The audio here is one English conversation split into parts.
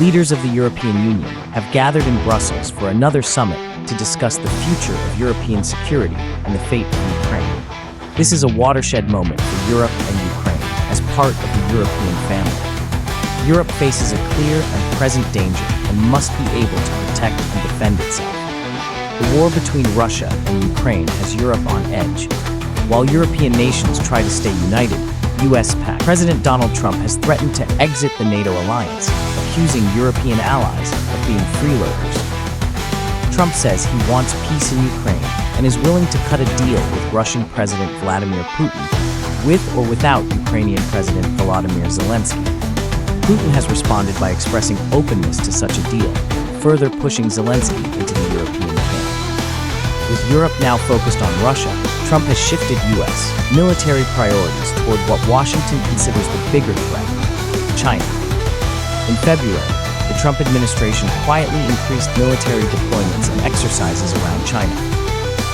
leaders of the European Union have gathered in Brussels for another summit to discuss the future of European security and the fate of Ukraine. This is a watershed moment for Europe and Ukraine as part of the European family. Europe faces a clear and present danger and must be able to protect and defend itself. The war between Russia and Ukraine has Europe on edge. While European nations try to stay united, US-backed President Donald Trump has threatened to exit the NATO alliance, accusing European allies of being freeloaders. Trump says he wants peace in Ukraine and is willing to cut a deal with Russian President Vladimir Putin, with or without Ukrainian President Volodymyr Zelensky. Putin has responded by expressing openness to such a deal, further pushing Zelensky into the European camp. With Europe now focused on Russia, Trump has shifted U.S. military priorities toward what Washington considers the bigger threat, China. In February, the Trump administration quietly increased military deployments and exercises around China.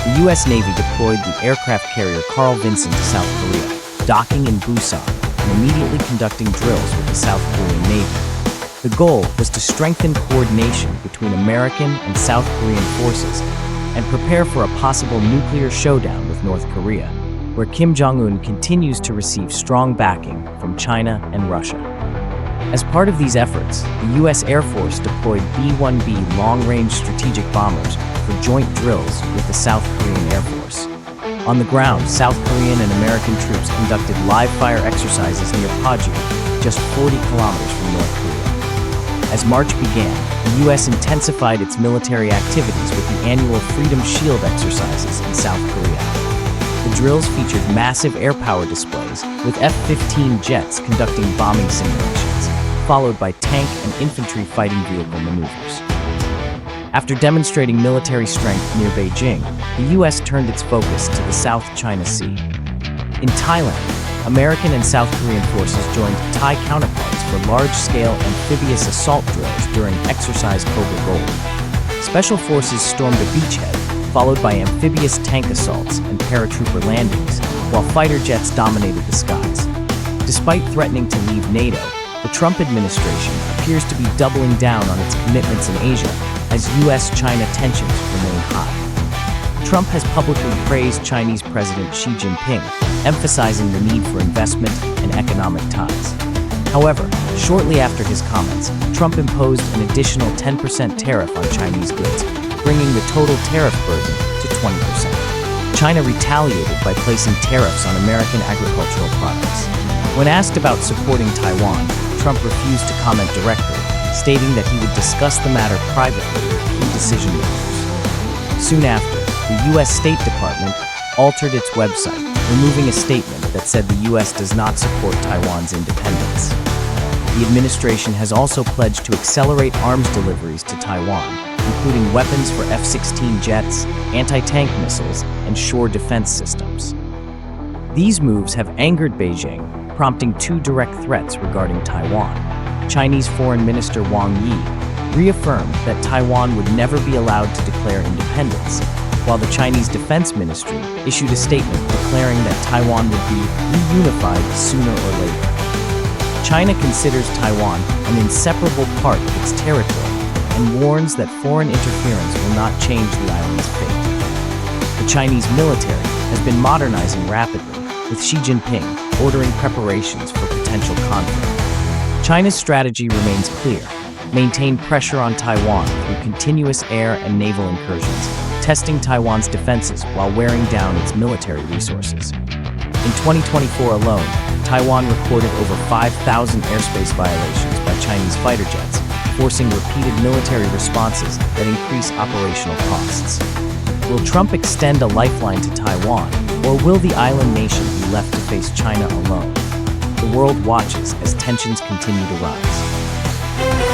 The U.S. Navy deployed the aircraft carrier Carl Vinson to South Korea, docking in Busan and immediately conducting drills with the South Korean Navy. The goal was to strengthen coordination between American and South Korean forces and prepare for a possible nuclear showdown with North Korea, where Kim Jong-un continues to receive strong backing from China and Russia. As part of these efforts, the U.S. Air Force deployed B-1B long-range strategic bombers for joint drills with the South Korean Air Force. On the ground, South Korean and American troops conducted live-fire exercises near Paju, just 40 kilometers from North Korea. As March began, the U.S. intensified its military activities with the annual Freedom Shield exercises in South Korea. The drills featured massive air power displays, with F-15 jets conducting bombing simulations, followed by tank and infantry fighting vehicle maneuvers. After demonstrating military strength near Beijing, the U.S. turned its focus to the South China Sea. In Thailand, American and South Korean forces joined Thai counterparts for large-scale amphibious assault drills during Exercise Cobra Gold. Special forces stormed a beachhead, followed by amphibious tank assaults and paratrooper landings, while fighter jets dominated the skies. Despite threatening to leave NATO, the Trump administration appears to be doubling down on its commitments in Asia as U.S.-China tensions remain high. Trump has publicly praised Chinese President Xi Jinping, emphasizing the need for investment and economic ties. However, shortly after his comments, Trump imposed an additional 10% tariff on Chinese goods, bringing the total tariff burden to 20%. China retaliated by placing tariffs on American agricultural products. When asked about supporting Taiwan, Trump refused to comment directly, stating that he would discuss the matter privately with key decision makers. Soon after, the U.S. State Department altered its website, removing a statement that said the U.S. does not support Taiwan's independence. The administration has also pledged to accelerate arms deliveries to Taiwan, including weapons for F-16 jets, anti-tank missiles, and shore defense systems. These moves have angered Beijing, prompting two direct threats regarding Taiwan. Chinese Foreign Minister Wang Yi reaffirmed that Taiwan would never be allowed to declare independence, while the Chinese Defense Ministry issued a statement declaring that Taiwan would be reunified sooner or later. China considers Taiwan an inseparable part of its territory and warns that foreign interference will not change the island's fate. The Chinese military has been modernizing rapidly, with Xi Jinping ordering preparations for potential conflict. China's strategy remains clear: maintain pressure on Taiwan through continuous air and naval incursions, testing Taiwan's defenses while wearing down its military resources. In 2024 alone, Taiwan recorded over 5,000 airspace violations by Chinese fighter jets, forcing repeated military responses that increase operational costs. Will Trump extend a lifeline to Taiwan, or will the island nation be left to face China alone? The world watches as tensions continue to rise.